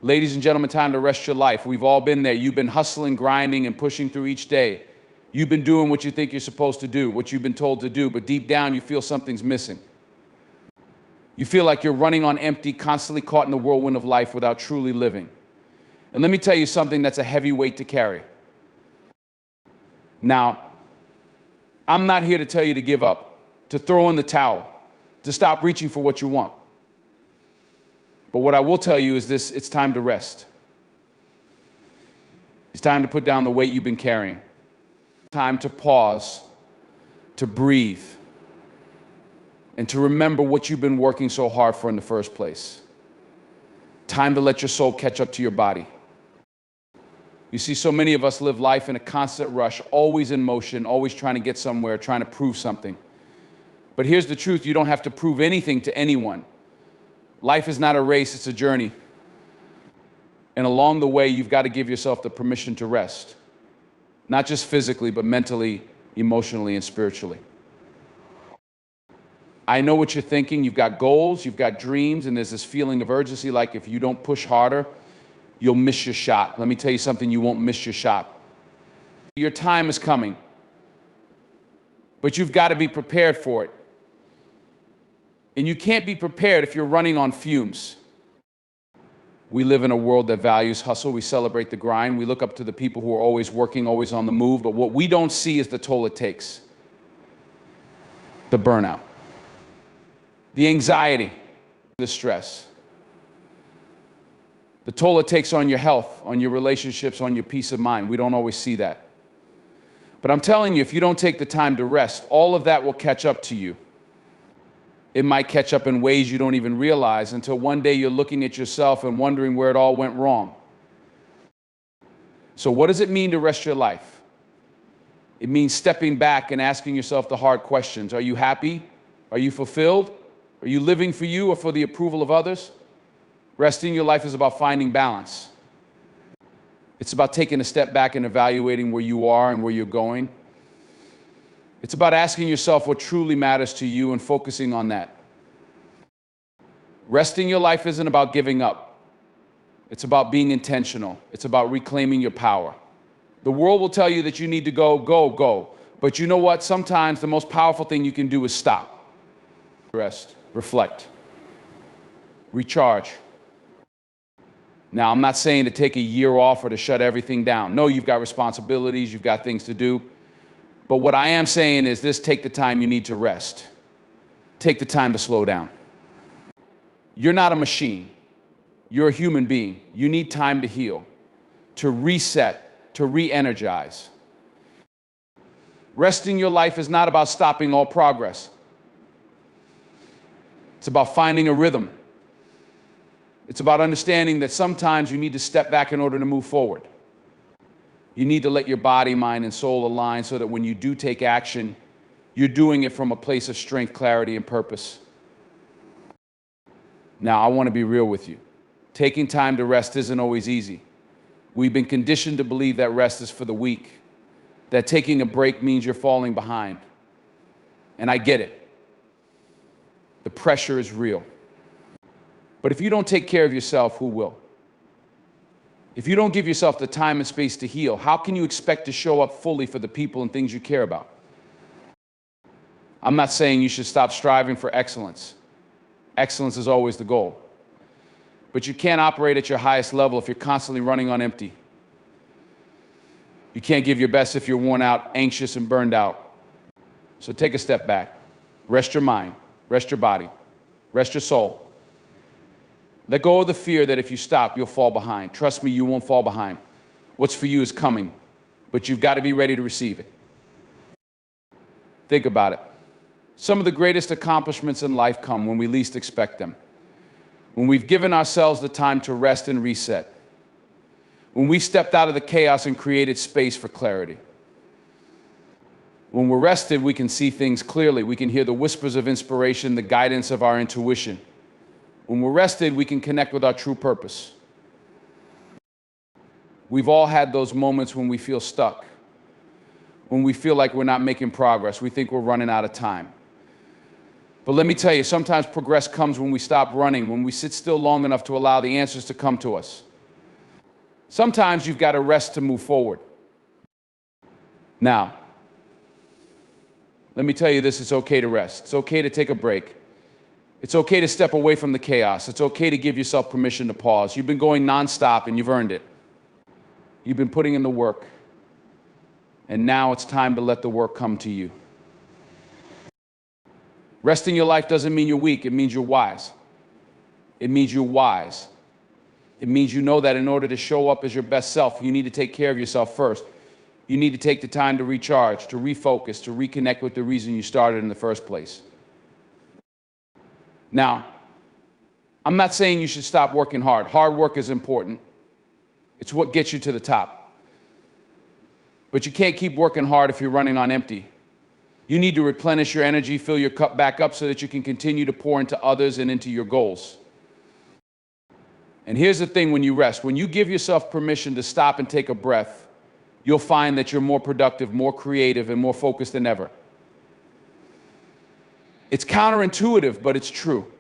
Ladies and gentlemen, time to rest your life. We've all been there. You've been hustling, grinding, and pushing through each day. You've been doing what you think you're supposed to do, what you've been told to do, but deep down you feel something's missing. You feel like you're running on empty, constantly caught in the whirlwind of life without truly living. And let me tell you something that's a heavy weight to carry. Now, I'm not here to tell you to give up, to throw in the towel, to stop reaching for what you want. But what I will tell you is this: it's time to rest. It's time to put down the weight you've been carrying. Time to pause, to breathe, and to remember what you've been working so hard for in the first place. Time to let your soul catch up to your body. You see, so many of us live life in a constant rush, always in motion, always trying to get somewhere, trying to prove something. But here's the truth: you don't have to prove anything to anyone. Life is not a race, it's a journey. And along the way, you've got to give yourself the permission to rest. Not just physically, but mentally, emotionally, and spiritually. I know what you're thinking. You've got goals, you've got dreams, and there's this feeling of urgency, like if you don't push harder, you'll miss your shot. Let me tell you something: you won't miss your shot. Your time is coming, but you've got to be prepared for it. And you can't be prepared if you're running on fumes. We live in a world that values hustle. We celebrate the grind. We look up to the people who are always working, always on the move. But what we don't see is the toll it takes. The burnout, the anxiety, the stress, the toll it takes on your health, on your relationships, on your peace of mind. We don't always see that. But I'm telling you, if you don't take the time to rest, all of that will catch up to you. It might catch up in ways you don't even realize, until one day you're looking at yourself and wondering where it all went wrong. So what does it mean to rest your life? It means stepping back and asking yourself the hard questions. Are you happy? Are you fulfilled? Are you living for you or for the approval of others? Resting your life is about finding balance. It's about taking a step back and evaluating where you are and where you're going. It's about asking yourself what truly matters to you and focusing on that. Resting your life isn't about giving up. It's about being intentional. It's about reclaiming your power. The world will tell you that you need to go, go, go. But you know what? Sometimes the most powerful thing you can do is stop. Rest, reflect, recharge. Now, I'm not saying to take a year off or to shut everything down. No, you've got responsibilities, you've got things to do. But what I am saying is this: take the time you need to rest. Take the time to slow down. You're not a machine. You're a human being. You need time to heal, to reset, to re-energize. Resting your life is not about stopping all progress. It's about finding a rhythm. It's about understanding that sometimes you need to step back in order to move forward. You need to let your body, mind, and soul align so that when you do take action, you're doing it from a place of strength, clarity, and purpose. Now, I want to be real with you. Taking time to rest isn't always easy. We've been conditioned to believe that rest is for the weak, that taking a break means you're falling behind. And I get it. The pressure is real. But if you don't take care of yourself, who will? If you don't give yourself the time and space to heal, how can you expect to show up fully for the people and things you care about? I'm not saying you should stop striving for excellence. Excellence is always the goal. But you can't operate at your highest level if you're constantly running on empty. You can't give your best if you're worn out, anxious, and burned out. So take a step back. Rest your mind. Rest your body. Rest your soul. Let go of the fear that if you stop, you'll fall behind. Trust me, you won't fall behind. What's for you is coming, but you've got to be ready to receive it. Think about it. Some of the greatest accomplishments in life come when we least expect them. When we've given ourselves the time to rest and reset. When we stepped out of the chaos and created space for clarity. When we're rested, we can see things clearly. We can hear the whispers of inspiration, the guidance of our intuition. When we're rested, we can connect with our true purpose. We've all had those moments when we feel stuck, when we feel like we're not making progress, we think we're running out of time. But let me tell you, sometimes progress comes when we stop running, when we sit still long enough to allow the answers to come to us. Sometimes you've got to rest to move forward. Now, let me tell you this, it's okay to rest. It's okay to take a break. It's okay to step away from the chaos. It's okay to give yourself permission to pause. You've been going nonstop and you've earned it. You've been putting in the work. And now it's time to let the work come to you. Resting your life doesn't mean you're weak. It means you're wise. It means you're wise. It means you know that in order to show up as your best self, you need to take care of yourself first. You need to take the time to recharge, to refocus, to reconnect with the reason you started in the first place. Now, I'm not saying you should stop working hard. Hard work is important. It's what gets you to the top. But you can't keep working hard if you're running on empty. You need to replenish your energy, fill your cup back up so that you can continue to pour into others and into your goals. And here's the thing when you rest. When you give yourself permission to stop and take a breath, you'll find that you're more productive, more creative, and more focused than ever. It's counterintuitive, but it's true.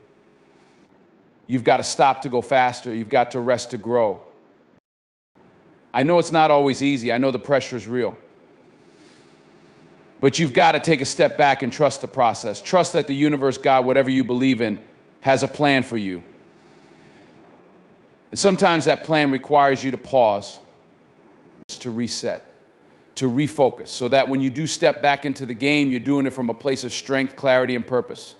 You've got to stop to go faster. You've got to rest to grow. I know it's not always easy. I know the pressure is real. But you've got to take a step back and trust the process. Trust that the universe, God, whatever you believe in, has a plan for you. And sometimes that plan requires you to pause, to reset, to refocus, so that when you do step back into the game, you're doing it from a place of strength, clarity, and purpose.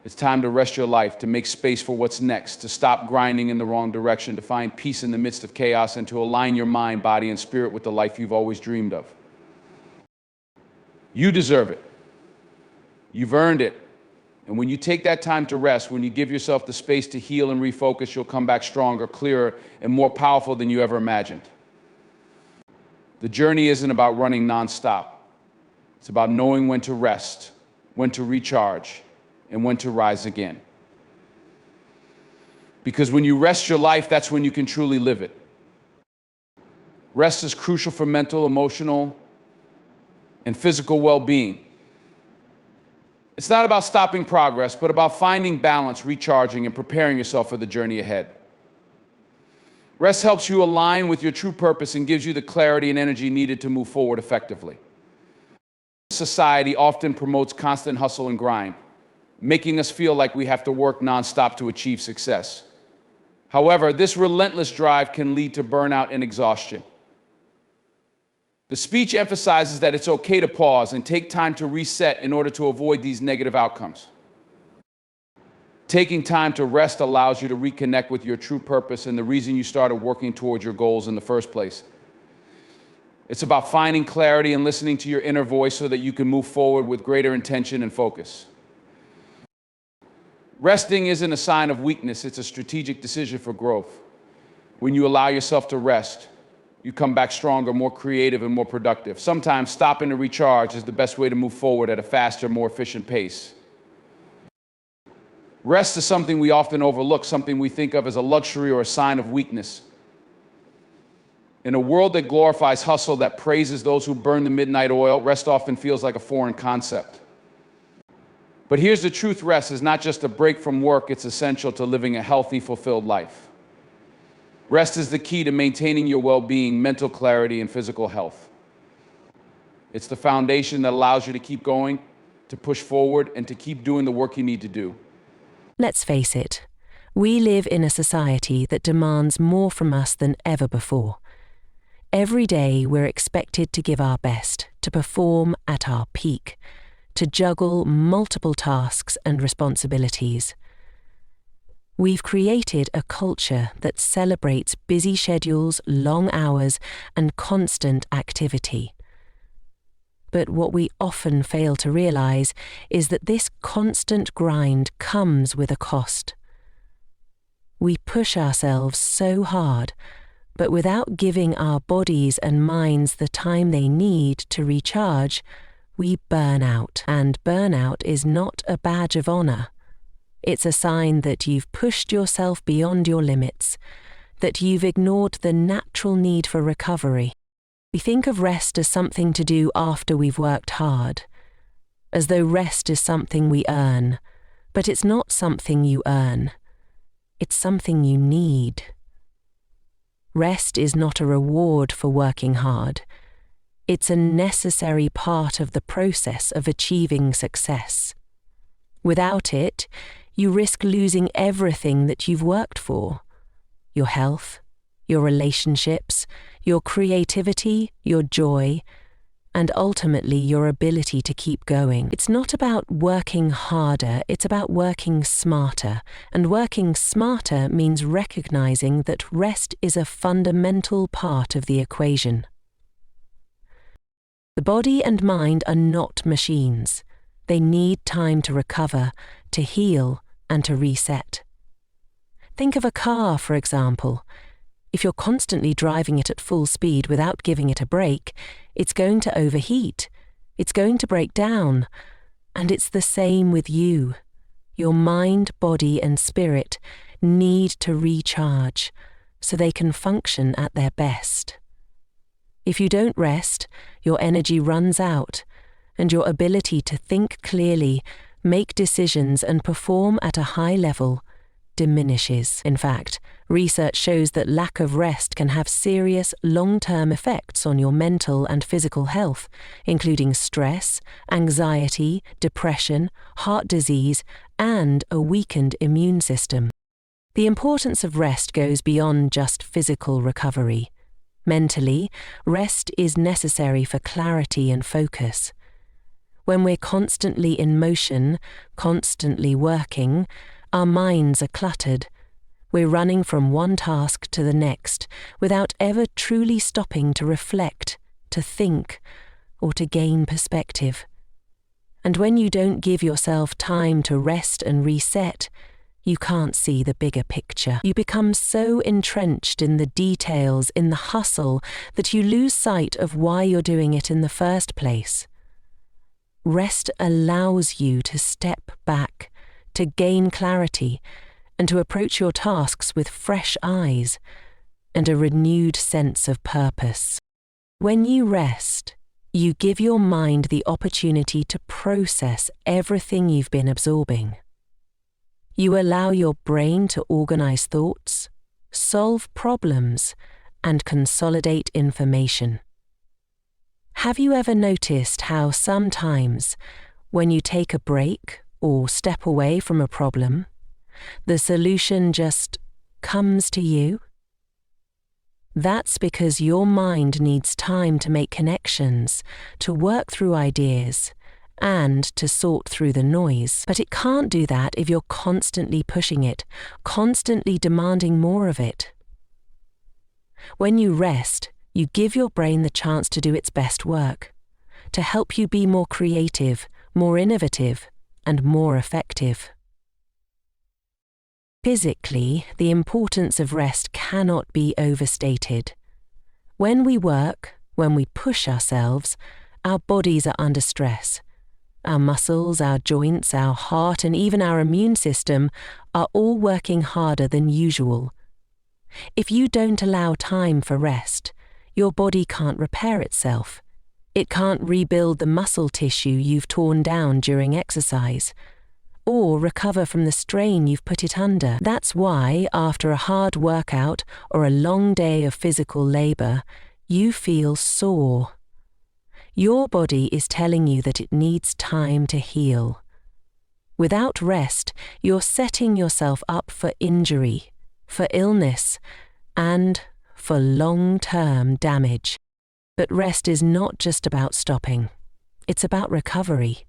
It's time to rest your life, to make space for what's next, to stop grinding in the wrong direction, to find peace in the midst of chaos, and to align your mind, body, and spirit with the life you've always dreamed of. You deserve it. You've earned it. And when you take that time to rest, when you give yourself the space to heal and refocus, you'll come back stronger, clearer, and more powerful than you ever imagined. The journey isn't about running nonstop. It's about knowing when to rest, when to recharge, and when to rise again. Because when you rest your life, that's when you can truly live it. Rest is crucial for mental, emotional, and physical well-being. It's not about stopping progress, but about finding balance, recharging, and preparing yourself for the journey ahead. Rest helps you align with your true purpose and gives you the clarity and energy needed to move forward effectively. Society often promotes constant hustle and grind, making us feel like we have to work nonstop to achieve success. However, this relentless drive can lead to burnout and exhaustion. The speech emphasizes that it's okay to pause and take time to reset in order to avoid these negative outcomes. Taking time to rest allows you to reconnect with your true purpose and the reason you started working towards your goals in the first place. It's about finding clarity and listening to your inner voice so that you can move forward with greater intention and focus. Resting isn't a sign of weakness, it's a strategic decision for growth. When you allow yourself to rest, you come back stronger, more creative, and more productive. Sometimes stopping to recharge is the best way to move forward at a faster, more efficient pace. Rest is something we often overlook, something we think of as a luxury or a sign of weakness. In a world that glorifies hustle, that praises those who burn the midnight oil, rest often feels like a foreign concept. But here's the truth: rest is not just a break from work, it's essential to living a healthy, fulfilled life. Rest is the key to maintaining your well-being, mental clarity, and physical health. It's the foundation that allows you to keep going, to push forward, and to keep doing the work you need to do. Let's face it, we live in a society that demands more from us than ever before. Every day we're expected to give our best, to perform at our peak, to juggle multiple tasks and responsibilities. We've created a culture that celebrates busy schedules, long hours, and constant activity. But what we often fail to realize is that this constant grind comes with a cost. We push ourselves so hard, but without giving our bodies and minds the time they need to recharge, we burn out. And burnout is not a badge of honor. It's a sign that you've pushed yourself beyond your limits, that you've ignored the natural need for recovery. We think of rest as something to do after we've worked hard, as though rest is something we earn, but it's not something you earn. It's something you need. Rest is not a reward for working hard. It's a necessary part of the process of achieving success. Without it, you risk losing everything that you've worked for: your health, your relationships, your creativity, your joy, and ultimately your ability to keep going. It's not about working harder, it's about working smarter. And working smarter means recognizing that rest is a fundamental part of the equation. The body and mind are not machines. They need time to recover, to heal, and to reset. Think of a car, for example. If you're constantly driving it at full speed without giving it a break, it's going to overheat. It's going to break down. And it's the same with you. Your mind, body, and spirit need to recharge so they can function at their best. If you don't rest, your energy runs out, and your ability to think clearly, make decisions, and perform at a high level diminishes. In fact, research shows that lack of rest can have serious long-term effects on your mental and physical health, including stress, anxiety, depression, heart disease, and a weakened immune system. The importance of rest goes beyond just physical recovery. Mentally, rest is necessary for clarity and focus. When we're constantly in motion, constantly working, our minds are cluttered. We're running from one task to the next without ever truly stopping to reflect, to think, or to gain perspective. And when you don't give yourself time to rest and reset, you can't see the bigger picture. You become so entrenched in the details, in the hustle, that you lose sight of why you're doing it in the first place. Rest allows you to step back, to gain clarity, and to approach your tasks with fresh eyes and a renewed sense of purpose. When you rest, you give your mind the opportunity to process everything you've been absorbing. You allow your brain to organize thoughts, solve problems, and consolidate information. Have you ever noticed how sometimes, when you take a break or step away from a problem, the solution just comes to you? That's because your mind needs time to make connections, to work through ideas, and to sort through the noise. But it can't do that if you're constantly pushing it, constantly demanding more of it. When you rest, you give your brain the chance to do its best work, to help you be more creative, more innovative, and more effective. Physically, the importance of rest cannot be overstated. When we work, when we push ourselves, our bodies are under stress. Our muscles, our joints, our heart, and even our immune system are all working harder than usual. If you don't allow time for rest, your body can't repair itself. It can't rebuild the muscle tissue you've torn down during exercise, or recover from the strain you've put it under. That's why, after a hard workout or a long day of physical labor, you feel sore. Your body is telling you that it needs time to heal. Without rest, you're setting yourself up for injury, for illness, and for long-term damage. But rest is not just about stopping. It's about recovery.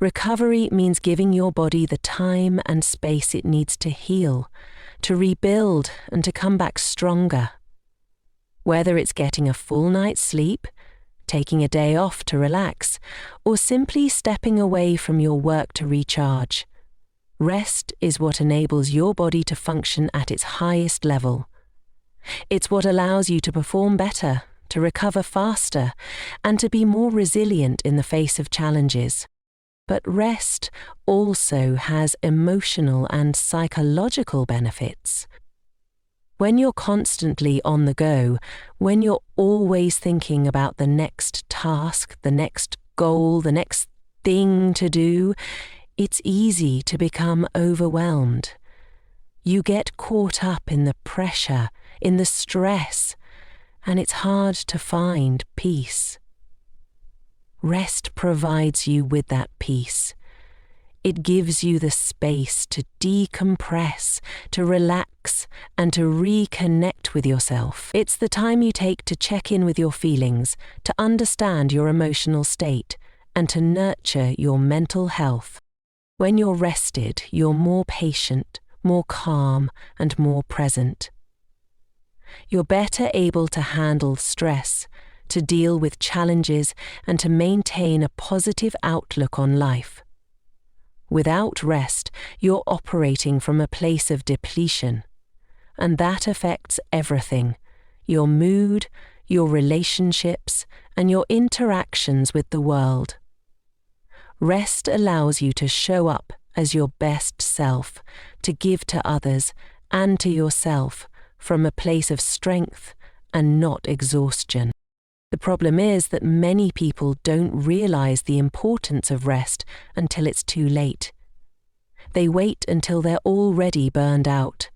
Recovery means giving your body the time and space it needs to heal, to rebuild, and to come back stronger. Whether it's getting a full night's sleep, taking a day off to relax, or simply stepping away from your work to recharge, rest is what enables your body to function at its highest level. It's what allows you to perform better, to recover faster, and to be more resilient in the face of challenges. But rest also has emotional and psychological benefits. When you're constantly on the go, when you're always thinking about the next task, the next goal, the next thing to do, it's easy to become overwhelmed. You get caught up in the pressure, in the stress, and it's hard to find peace. Rest provides you with that peace. It gives you the space to decompress, to relax, and to reconnect with yourself. It's the time you take to check in with your feelings, to understand your emotional state, and to nurture your mental health. When you're rested, you're more patient, more calm, and more present. You're better able to handle stress, to deal with challenges, and to maintain a positive outlook on life. Without rest, you're operating from a place of depletion, and that affects everything: your mood, your relationships, and your interactions with the world. Rest allows you to show up as your best self, to give to others and to yourself from a place of strength and not exhaustion. The problem is that many people don't realize the importance of rest until it's too late. They wait until they're already burned out,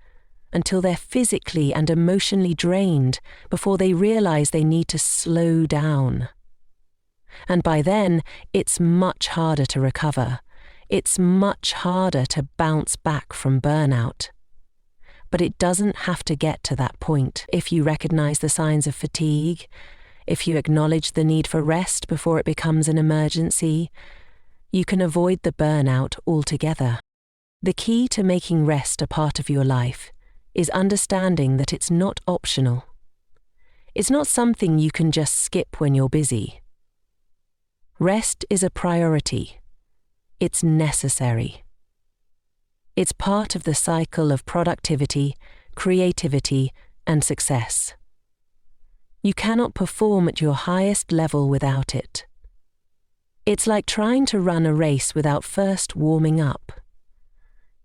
until they're physically and emotionally drained before they realize they need to slow down. And by then, it's much harder to recover. It's much harder to bounce back from burnout. But it doesn't have to get to that point. If you recognize the signs of fatigue, if you acknowledge the need for rest before it becomes an emergency, you can avoid the burnout altogether. The key to making rest a part of your life is understanding that it's not optional. It's not something you can just skip when you're busy. Rest is a priority. It's necessary. It's part of the cycle of productivity, creativity, and success. You cannot perform at your highest level without it. It's like trying to run a race without first warming up.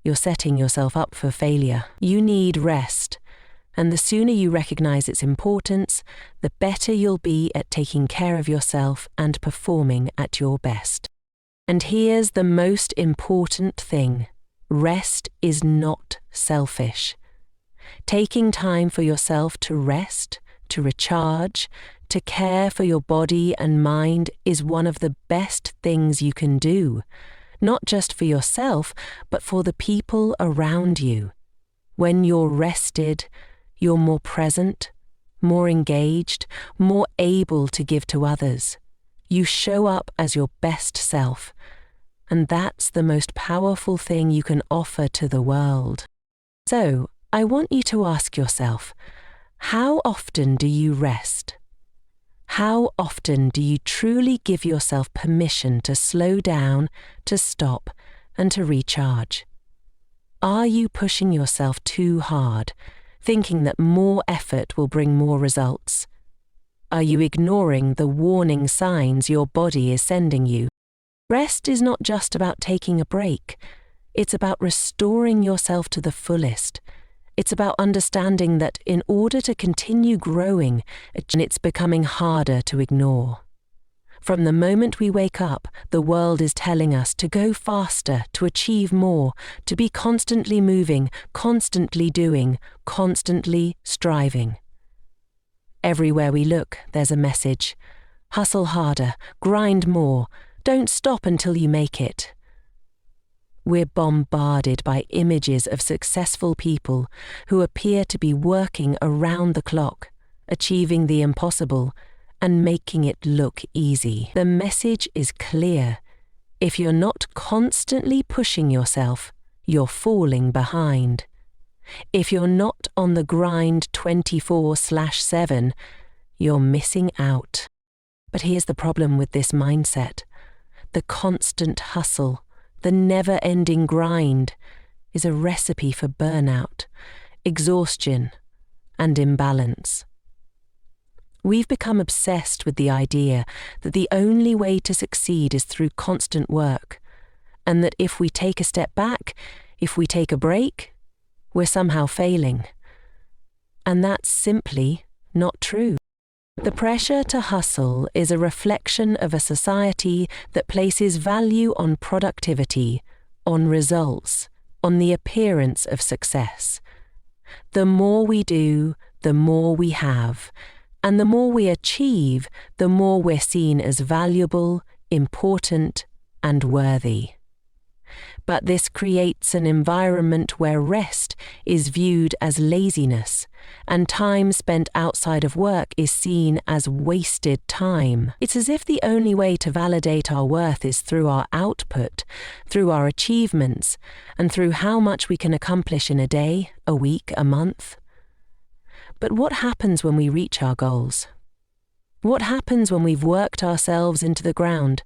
You're setting yourself up for failure. You need rest, and the sooner you recognize its importance, the better you'll be at taking care of yourself and performing at your best. And here's the most important thing: rest is not selfish. Taking time for yourself to rest, to recharge, to care for your body and mind is one of the best things you can do, not just for yourself, but for the people around you. When you're rested, you're more present, more engaged, more able to give to others. You show up as your best self, and that's the most powerful thing you can offer to the world. So, I want you to ask yourself, how often do you rest? How often do you truly give yourself permission to slow down, to stop, and to recharge? Are you pushing yourself too hard, thinking that more effort will bring more results? Are you ignoring the warning signs your body is sending you? Rest is not just about taking a break. It's about restoring yourself to the fullest. It's about understanding that in order to continue growing, it's becoming harder to ignore. From the moment we wake up, the world is telling us to go faster, to achieve more, to be constantly moving, constantly doing, constantly striving. Everywhere we look, there's a message. Hustle harder, grind more, don't stop until you make it. We're bombarded by images of successful people who appear to be working around the clock, achieving the impossible, and making it look easy. The message is clear. If you're not constantly pushing yourself, you're falling behind. If you're not on the grind 24/7, you're missing out. But here's the problem with this mindset. The constant hustle, the never-ending grind, is a recipe for burnout, exhaustion, and imbalance. We've become obsessed with the idea that the only way to succeed is through constant work, and that if we take a step back, if we take a break, we're somehow failing. And that's simply not true. The pressure to hustle is a reflection of a society that places value on productivity, on results, on the appearance of success. The more we do, the more we have, and the more we achieve, the more we're seen as valuable, important, and worthy. But this creates an environment where rest is viewed as laziness, and time spent outside of work is seen as wasted time. It's as if the only way to validate our worth is through our output, through our achievements, and through how much we can accomplish in a day, a week, a month. But what happens when we reach our goals? What happens when we've worked ourselves into the ground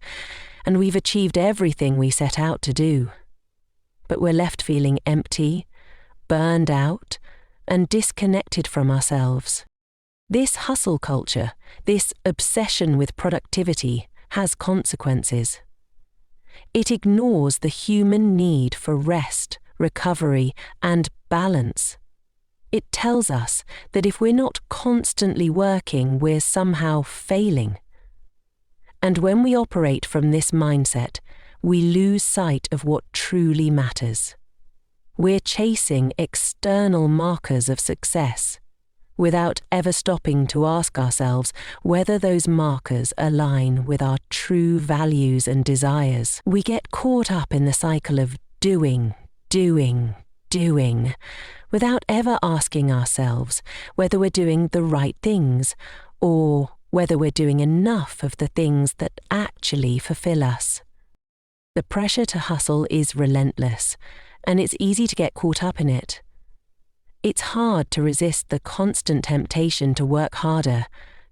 and we've achieved everything we set out to do? But we're left feeling empty, burned out, and disconnected from ourselves. This hustle culture, this obsession with productivity, has consequences. It ignores the human need for rest, recovery, and balance. It tells us that if we're not constantly working, we're somehow failing. And when we operate from this mindset, we lose sight of what truly matters. We're chasing external markers of success without ever stopping to ask ourselves whether those markers align with our true values and desires. We get caught up in the cycle of doing, without ever asking ourselves whether we're doing the right things or whether we're doing enough of the things that actually fulfill us. The pressure to hustle is relentless, and it's easy to get caught up in it. It's hard to resist the constant temptation to work harder,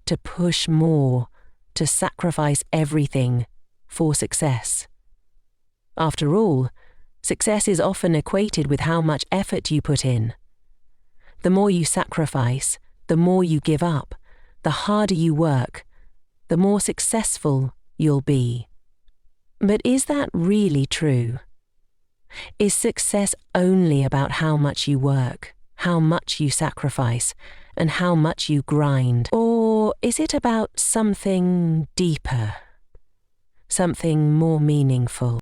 to push more, to sacrifice everything for success. After all, success is often equated with how much effort you put in. The more you sacrifice, the more you give up, the harder you work, the more successful you'll be. But is that really true? Is success only about how much you work, how much you sacrifice, and how much you grind? Or is it about something deeper, something more meaningful?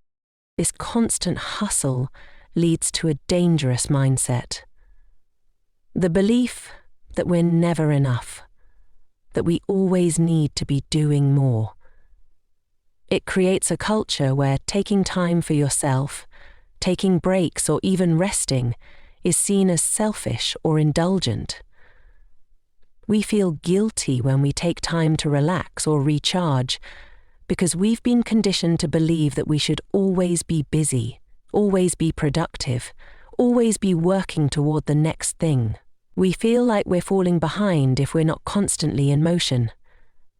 This constant hustle leads to a dangerous mindset. The belief that we're never enough, that we always need to be doing more. It creates a culture where taking time for yourself, taking breaks, or even resting is seen as selfish or indulgent. We feel guilty when we take time to relax or recharge because we've been conditioned to believe that we should always be busy, always be productive, always be working toward the next thing. We feel like we're falling behind if we're not constantly in motion.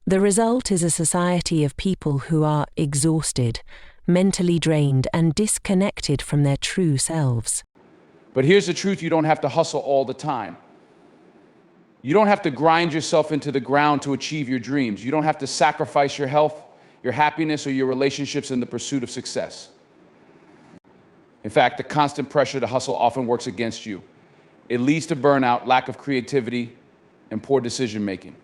The result is a society of people who are exhausted, mentally drained, and disconnected from their true selves. But here's the truth: you don't have to hustle all the time. You don't have to grind yourself into the ground to achieve your dreams. You don't have to sacrifice your health, your happiness, or your relationships in the pursuit of success. In fact, the constant pressure to hustle often works against you. It leads to burnout, lack of creativity, and poor decision making.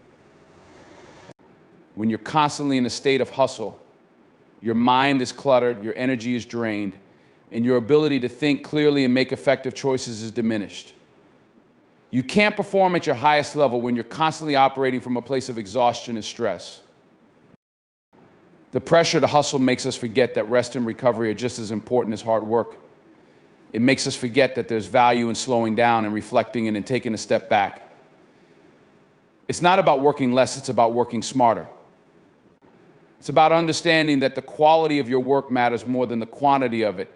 When you're constantly in a state of hustle, your mind is cluttered, your energy is drained, and your ability to think clearly and make effective choices is diminished. You can't perform at your highest level when you're constantly operating from a place of exhaustion and stress. The pressure to hustle makes us forget that rest and recovery are just as important as hard work. It makes us forget that there's value in slowing down and reflecting and then taking a step back. It's not about working less, it's about working smarter. It's about understanding that the quality of your work matters more than the quantity of it.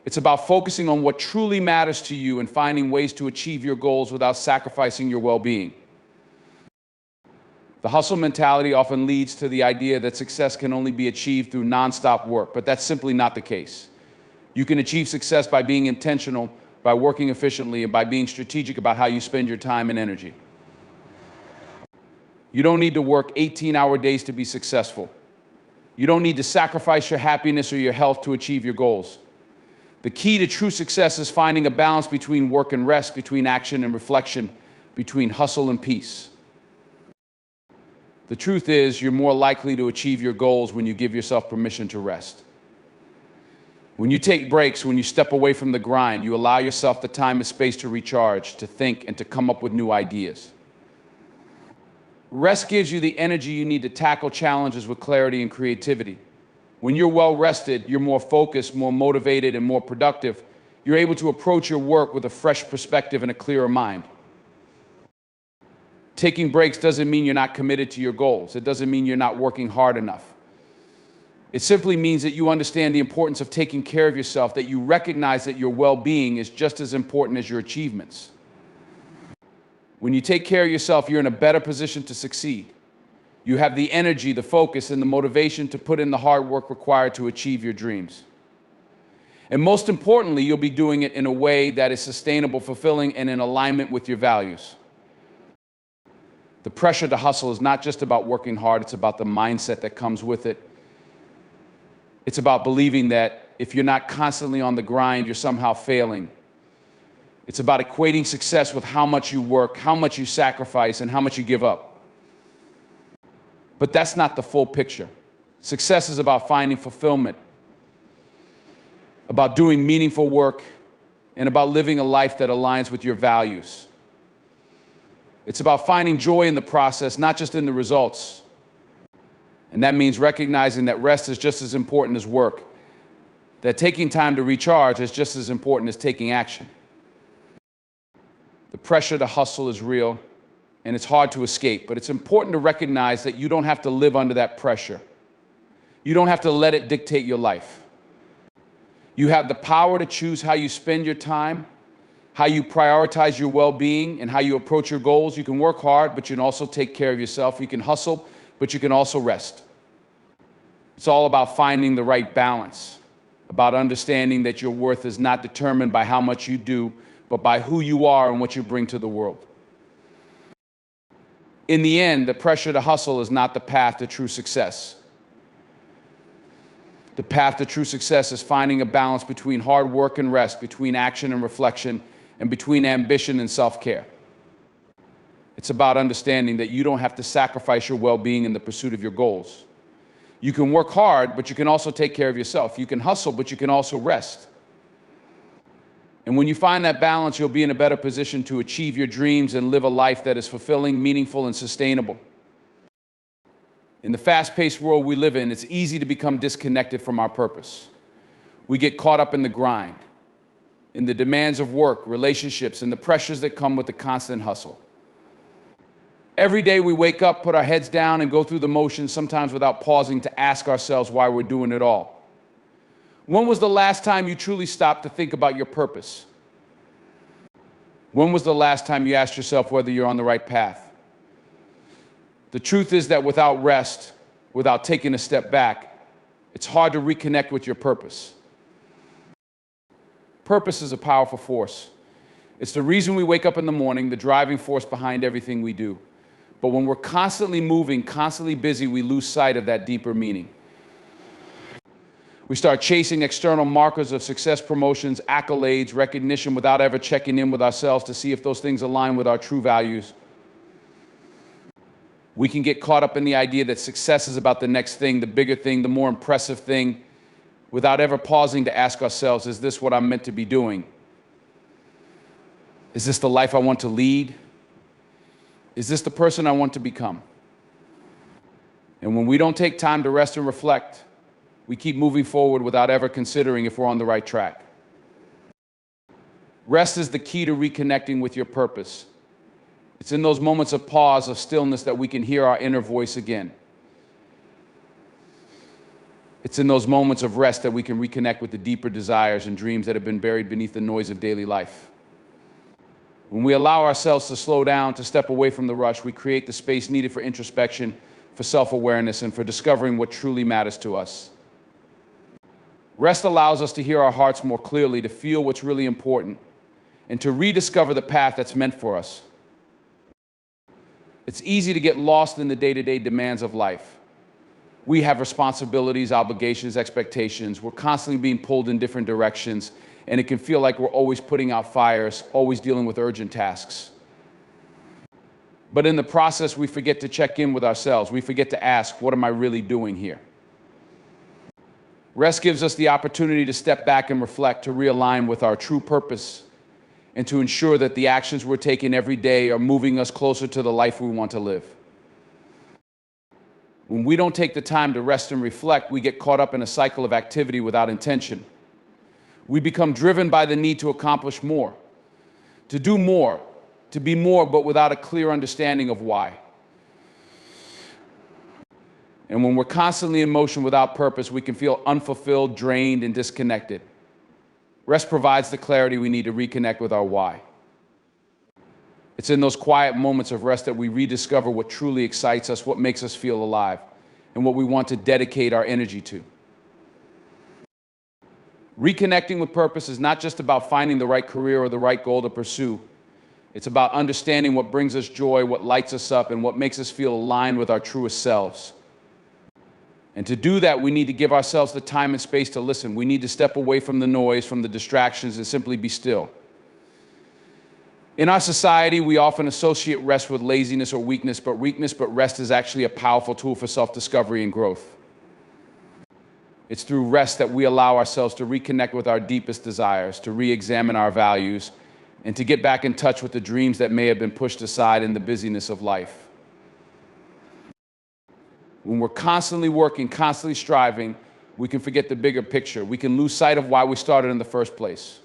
It's about focusing on what truly matters to you and finding ways to achieve your goals without sacrificing your well-being. The hustle mentality often leads to the idea that success can only be achieved through nonstop work, but that's simply not the case. You can achieve success by being intentional, by working efficiently, and by being strategic about how you spend your time and energy. You don't need to work 18-hour days to be successful. You don't need to sacrifice your happiness or your health to achieve your goals. The key to true success is finding a balance between work and rest, between action and reflection, between hustle and peace. The truth is, you're more likely to achieve your goals when you give yourself permission to rest. When you take breaks, when you step away from the grind, you allow yourself the time and space to recharge, to think, and to come up with new ideas. Rest gives you the energy you need to tackle challenges with clarity and creativity. When you're well rested, you're more focused, more motivated, and more productive. You're able to approach your work with a fresh perspective and a clearer mind. Taking breaks doesn't mean you're not committed to your goals. It doesn't mean you're not working hard enough. It simply means that you understand the importance of taking care of yourself, that you recognize that your well-being is just as important as your achievements. When you take care of yourself, you're in a better position to succeed. You have the energy, the focus, and the motivation to put in the hard work required to achieve your dreams. And most importantly, you'll be doing it in a way that is sustainable, fulfilling, and in alignment with your values. The pressure to hustle is not just about working hard, it's about the mindset that comes with it. It's about believing that if you're not constantly on the grind, you're somehow failing. It's about equating success with how much you work, how much you sacrifice, and how much you give up. But that's not the full picture. Success is about finding fulfillment, about doing meaningful work, and about living a life that aligns with your values. It's about finding joy in the process, not just in the results. And that means recognizing that rest is just as important as work, that taking time to recharge is just as important as taking action. The pressure to hustle is real, and it's hard to escape, but it's important to recognize that you don't have to live under that pressure. You don't have to let it dictate your life. You have the power to choose how you spend your time, how you prioritize your well-being, and how you approach your goals. You can work hard, but you can also take care of yourself. You can hustle, but you can also rest. It's all about finding the right balance, about understanding that your worth is not determined by how much you do, but by who you are and what you bring to the world. In the end, the pressure to hustle is not the path to true success. The path to true success is finding a balance between hard work and rest, between action and reflection, and between ambition and self-care. It's about understanding that you don't have to sacrifice your well-being in the pursuit of your goals. You can work hard, but you can also take care of yourself. You can hustle, but you can also rest. And when you find that balance, you'll be in a better position to achieve your dreams and live a life that is fulfilling, meaningful, and sustainable. In the fast-paced world we live in, it's easy to become disconnected from our purpose. We get caught up in the grind, in the demands of work, relationships, and the pressures that come with the constant hustle. Every day we wake up, put our heads down, and go through the motions, sometimes without pausing to ask ourselves why we're doing it all. When was the last time you truly stopped to think about your purpose? When was the last time you asked yourself whether you're on the right path? The truth is that without rest, without taking a step back, it's hard to reconnect with your purpose. Purpose is a powerful force. It's the reason we wake up in the morning, the driving force behind everything we do. But when we're constantly moving, constantly busy, we lose sight of that deeper meaning. We start chasing external markers of success, promotions, accolades, recognition without ever checking in with ourselves to see if those things align with our true values. We can get caught up in the idea that success is about the next thing, the bigger thing, the more impressive thing, without ever pausing to ask ourselves, is this what I'm meant to be doing? Is this the life I want to lead? Is this the person I want to become? And when we don't take time to rest and reflect, we keep moving forward without ever considering if we're on the right track. Rest is the key to reconnecting with your purpose. It's in those moments of pause, of stillness, that we can hear our inner voice again. It's in those moments of rest that we can reconnect with the deeper desires and dreams that have been buried beneath the noise of daily life. When we allow ourselves to slow down, to step away from the rush, we create the space needed for introspection, for self-awareness, and for discovering what truly matters to us. Rest allows us to hear our hearts more clearly, to feel what's really important, and to rediscover the path that's meant for us. It's easy to get lost in the day-to-day demands of life. We have responsibilities, obligations, expectations. We're constantly being pulled in different directions, and it can feel like we're always putting out fires, always dealing with urgent tasks. But in the process, we forget to check in with ourselves. We forget to ask, what am I really doing here? Rest gives us the opportunity to step back and reflect, to realign with our true purpose, and to ensure that the actions we're taking every day are moving us closer to the life we want to live. When we don't take the time to rest and reflect, we get caught up in a cycle of activity without intention. We become driven by the need to accomplish more, to do more, to be more, but without a clear understanding of why. And when we're constantly in motion without purpose, we can feel unfulfilled, drained, and disconnected. Rest provides the clarity we need to reconnect with our why. It's in those quiet moments of rest that we rediscover what truly excites us, what makes us feel alive, and what we want to dedicate our energy to. Reconnecting with purpose is not just about finding the right career or the right goal to pursue. It's about understanding what brings us joy, what lights us up, and what makes us feel aligned with our truest selves. And to do that, we need to give ourselves the time and space to listen. We need to step away from the noise, from the distractions, and simply be still. In our society, we often associate rest with laziness or weakness, but rest is actually a powerful tool for self-discovery and growth. It's through rest that we allow ourselves to reconnect with our deepest desires, to re-examine our values, and to get back in touch with the dreams that may have been pushed aside in the busyness of life. When we're constantly working, constantly striving, we can forget the bigger picture. We can lose sight of why we started in the first place.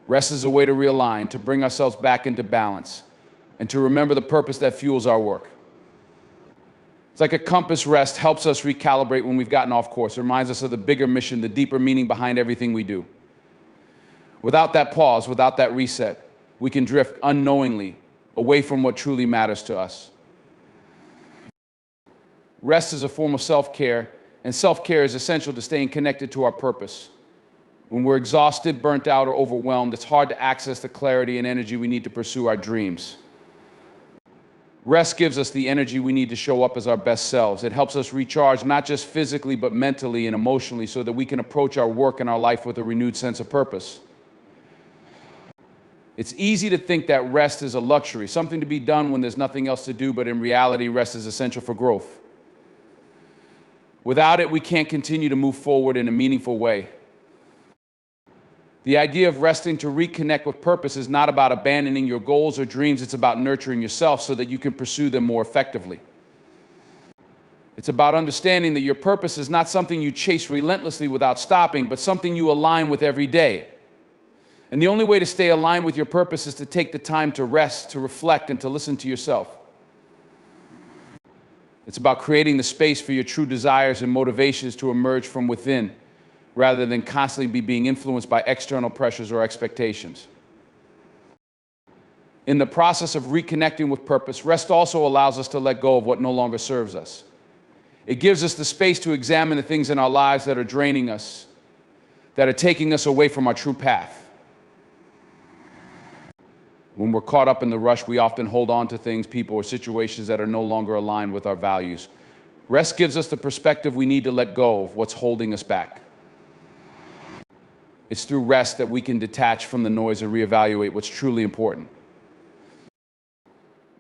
Rest is a way to realign, to bring ourselves back into balance, and to remember the purpose that fuels our work. It's like a compass. Rest helps us recalibrate when we've gotten off course. It reminds us of the bigger mission, the deeper meaning behind everything we do. Without that pause, without that reset, we can drift unknowingly away from what truly matters to us. Rest is a form of self-care, and self-care is essential to staying connected to our purpose. When we're exhausted, burnt out, or overwhelmed, it's hard to access the clarity and energy we need to pursue our dreams. Rest gives us the energy we need to show up as our best selves. It helps us recharge, not just physically, but mentally and emotionally, so that we can approach our work and our life with a renewed sense of purpose. It's easy to think that rest is a luxury, something to be done when there's nothing else to do, but in reality, rest is essential for growth. Without it, we can't continue to move forward in a meaningful way. The idea of resting to reconnect with purpose is not about abandoning your goals or dreams. It's about nurturing yourself so that you can pursue them more effectively. It's about understanding that your purpose is not something you chase relentlessly without stopping, but something you align with every day. And the only way to stay aligned with your purpose is to take the time to rest, to reflect, and to listen to yourself. It's about creating the space for your true desires and motivations to emerge from within, rather than constantly being influenced by external pressures or expectations. In the process of reconnecting with purpose, rest also allows us to let go of what no longer serves us. It gives us the space to examine the things in our lives that are draining us, that are taking us away from our true path. When we're caught up in the rush, we often hold on to things, people, or situations that are no longer aligned with our values. Rest gives us the perspective we need to let go of what's holding us back. It's through rest that we can detach from the noise and reevaluate what's truly important.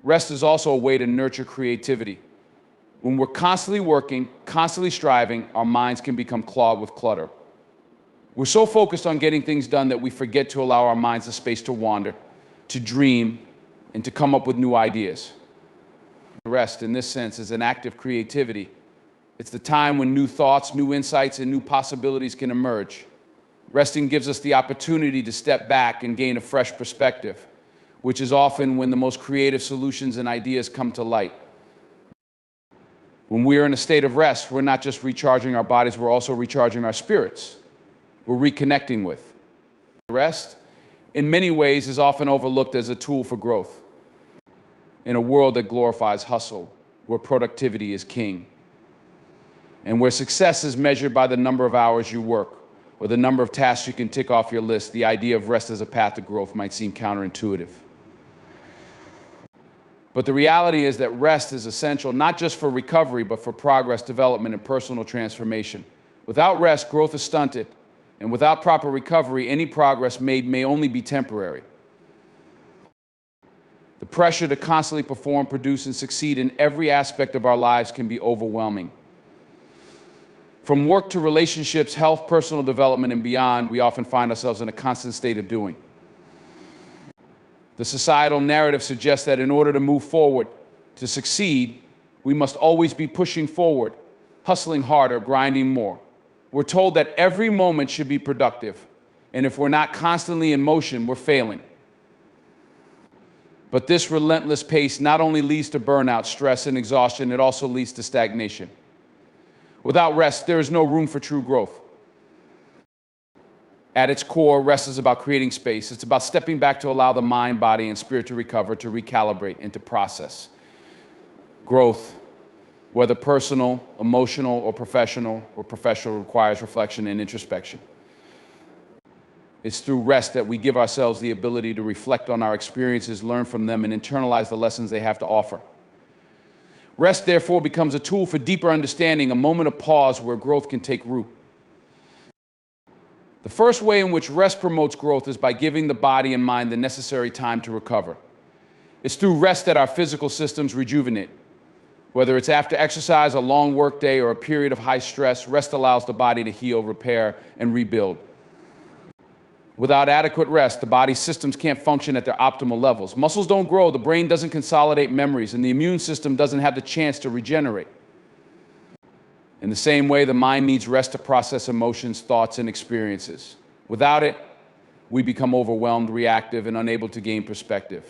Rest is also a way to nurture creativity. When we're constantly working, constantly striving, our minds can become clogged with clutter. We're so focused on getting things done that we forget to allow our minds the space to wander, to dream, and to come up with new ideas. Rest, in this sense, is an act of creativity. It's the time when new thoughts, new insights, and new possibilities can emerge. Resting gives us the opportunity to step back and gain a fresh perspective, which is often when the most creative solutions and ideas come to light. When we're in a state of rest, we're not just recharging our bodies, we're also recharging our spirits. We're reconnecting with. Rest, in many ways, is often overlooked as a tool for growth. In a world that glorifies hustle, where productivity is king, and where success is measured by the number of hours you work, or the number of tasks you can tick off your list, the idea of rest as a path to growth might seem counterintuitive. But the reality is that rest is essential not just for recovery, but for progress, development, and personal transformation. Without rest, growth is stunted, and without proper recovery, any progress made may only be temporary. The pressure to constantly perform, produce, and succeed in every aspect of our lives can be overwhelming. From work to relationships, health, personal development, and beyond, we often find ourselves in a constant state of doing. The societal narrative suggests that in order to move forward, to succeed, We must always be pushing forward, hustling harder, grinding more. We're told that every moment should be productive, and if we're not constantly in motion, we're failing. But this relentless pace not only leads to burnout, stress, and exhaustion, it also leads to stagnation. Without rest, there is no room for true growth. At its core, rest is about creating space. It's about stepping back to allow the mind, body, and spirit to recover, to recalibrate, and to process. Growth, whether personal, emotional, or professional, requires reflection and introspection. It's through rest that we give ourselves the ability to reflect on our experiences, learn from them, and internalize the lessons they have to offer. Rest, therefore, becomes a tool for deeper understanding, a moment of pause where growth can take root. The first way in which rest promotes growth is by giving the body and mind the necessary time to recover. It's through rest that our physical systems rejuvenate. Whether it's after exercise, a long work day, or a period of high stress, rest allows the body to heal, repair, and rebuild. Without adequate rest, the body's systems can't function at their optimal levels. Muscles don't grow, the brain doesn't consolidate memories, and the immune system doesn't have the chance to regenerate. In the same way, the mind needs rest to process emotions, thoughts, and experiences. Without it, we become overwhelmed, reactive, and unable to gain perspective.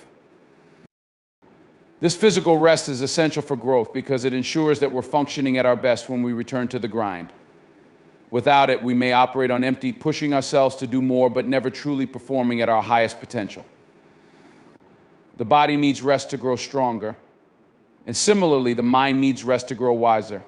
This physical rest is essential for growth because it ensures that we're functioning at our best when we return to the grind. Without it, we may operate on empty, pushing ourselves to do more, but never truly performing at our highest potential. The body needs rest to grow stronger, and similarly, the mind needs rest to grow wiser.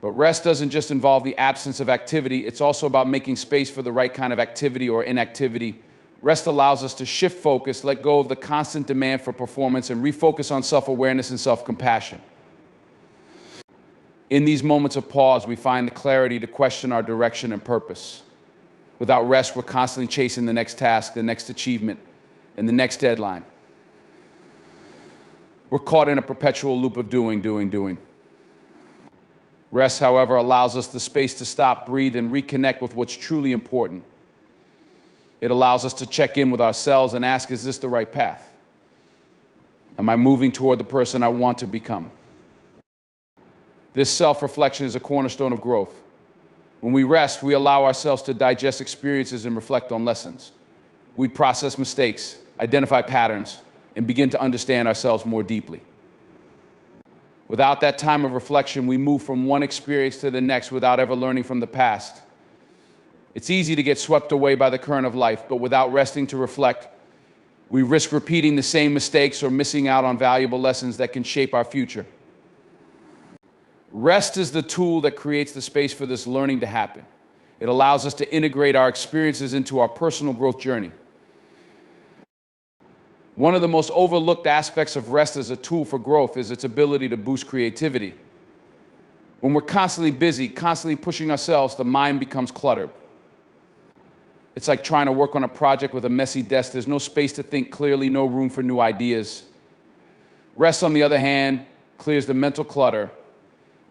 But rest doesn't just involve the absence of activity, it's also about making space for the right kind of activity or inactivity. Rest allows us to shift focus, let go of the constant demand for performance, and refocus on self-awareness and self-compassion. In these moments of pause, we find the clarity to question our direction and purpose. Without rest, we're constantly chasing the next task, the next achievement, and the next deadline. We're caught in a perpetual loop of doing. Rest, however, allows us the space to stop, breathe, and reconnect with what's truly important. It allows us to check in with ourselves and ask, is this the right path? Am I moving toward the person I want to become? This self-reflection is a cornerstone of growth. When we rest, we allow ourselves to digest experiences and reflect on lessons. We process mistakes, identify patterns, and begin to understand ourselves more deeply. Without that time of reflection, we move from one experience to the next without ever learning from the past. It's easy to get swept away by the current of life, but without resting to reflect, we risk repeating the same mistakes or missing out on valuable lessons that can shape our future. Rest is the tool that creates the space for this learning to happen. It allows us to integrate our experiences into our personal growth journey. One of the most overlooked aspects of rest as a tool for growth is its ability to boost creativity. When we're constantly busy, constantly pushing ourselves, the mind becomes cluttered. It's like trying to work on a project with a messy desk. There's no space to think clearly, no room for new ideas. Rest, on the other hand, clears the mental clutter.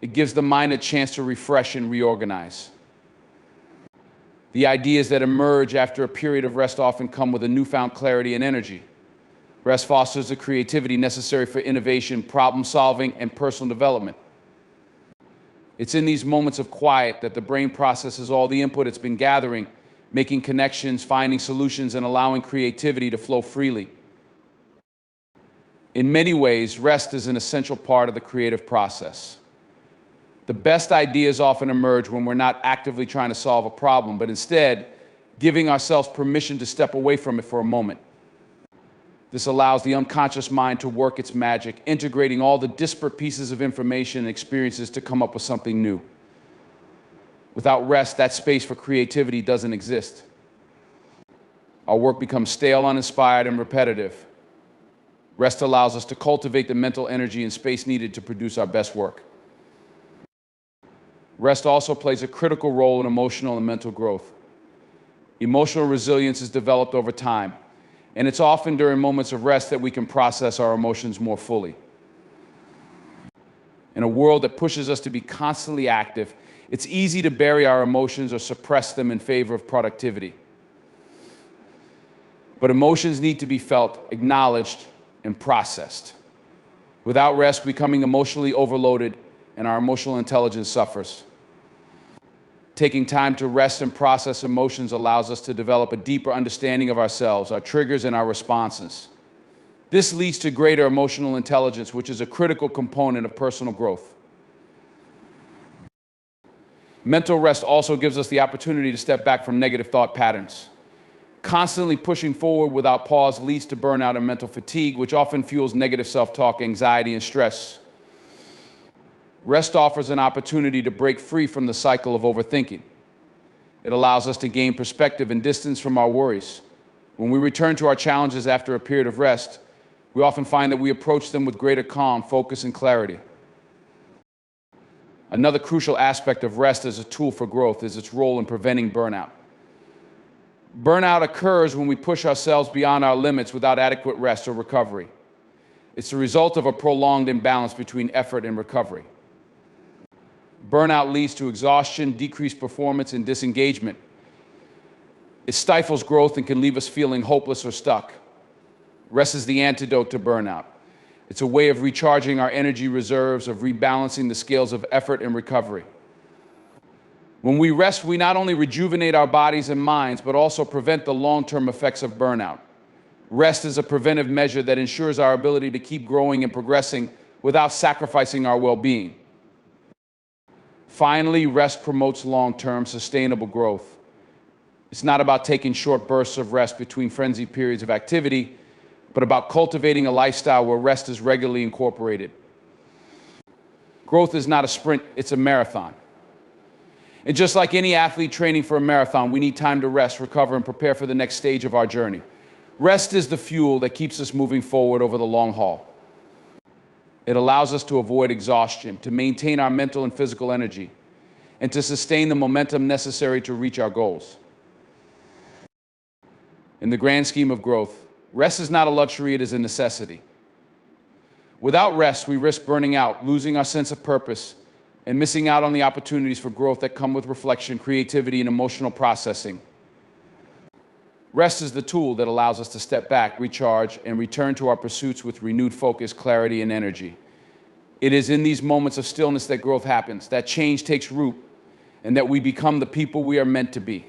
It gives the mind a chance to refresh and reorganize. The ideas that emerge after a period of rest often come with a newfound clarity and energy. Rest fosters the creativity necessary for innovation, problem solving, and personal development. It's in these moments of quiet that the brain processes all the input it's been gathering, making connections, finding solutions, and allowing creativity to flow freely. In many ways, rest is an essential part of the creative process. The best ideas often emerge when we're not actively trying to solve a problem, but instead giving ourselves permission to step away from it for a moment. This allows the unconscious mind to work its magic, integrating all the disparate pieces of information and experiences to come up with something new. Without rest, that space for creativity doesn't exist. Our work becomes stale, uninspired, and repetitive. Rest allows us to cultivate the mental energy and space needed to produce our best work. Rest also plays a critical role in emotional and mental growth. Emotional resilience is developed over time, and it's often during moments of rest that we can process our emotions more fully. In a world that pushes us to be constantly active, it's easy to bury our emotions or suppress them in favor of productivity. But emotions need to be felt, acknowledged, and processed. Without rest, becoming emotionally overloaded and our emotional intelligence suffers. Taking time to rest and process emotions allows us to develop a deeper understanding of ourselves, our triggers, and our responses. This leads to greater emotional intelligence, which is a critical component of personal growth. Mental rest also gives us the opportunity to step back from negative thought patterns. Constantly pushing forward without pause leads to burnout and mental fatigue, which often fuels negative self-talk, anxiety, and stress. Rest offers an opportunity to break free from the cycle of overthinking. It allows us to gain perspective and distance from our worries. When we return to our challenges after a period of rest, we often find that we approach them with greater calm, focus, and clarity. Another crucial aspect of rest as a tool for growth is its role in preventing burnout. Burnout occurs when we push ourselves beyond our limits without adequate rest or recovery. It's the result of a prolonged imbalance between effort and recovery. Burnout leads to exhaustion, decreased performance, and disengagement. It stifles growth and can leave us feeling hopeless or stuck. Rest is the antidote to burnout. It's a way of recharging our energy reserves, of rebalancing the scales of effort and recovery. When we rest, we not only rejuvenate our bodies and minds, but also prevent the long-term effects of burnout. Rest is a preventive measure that ensures our ability to keep growing and progressing without sacrificing our well-being. Finally, rest promotes long-term sustainable growth. It's not about taking short bursts of rest between frenzied periods of activity, but about cultivating a lifestyle where rest is regularly incorporated. Growth is not a sprint, it's a marathon. And just like any athlete training for a marathon, we need time to rest, recover, and prepare for the next stage of our journey. Rest is the fuel that keeps us moving forward over the long haul. It allows us to avoid exhaustion, to maintain our mental and physical energy, and to sustain the momentum necessary to reach our goals. In the grand scheme of growth, rest is not a luxury, it is a necessity. Without rest, we risk burning out, losing our sense of purpose, and missing out on the opportunities for growth that come with reflection, creativity, and emotional processing. Rest is the tool that allows us to step back, recharge, and return to our pursuits with renewed focus, clarity, and energy. It is in these moments of stillness that growth happens, that change takes root, and that we become the people we are meant to be.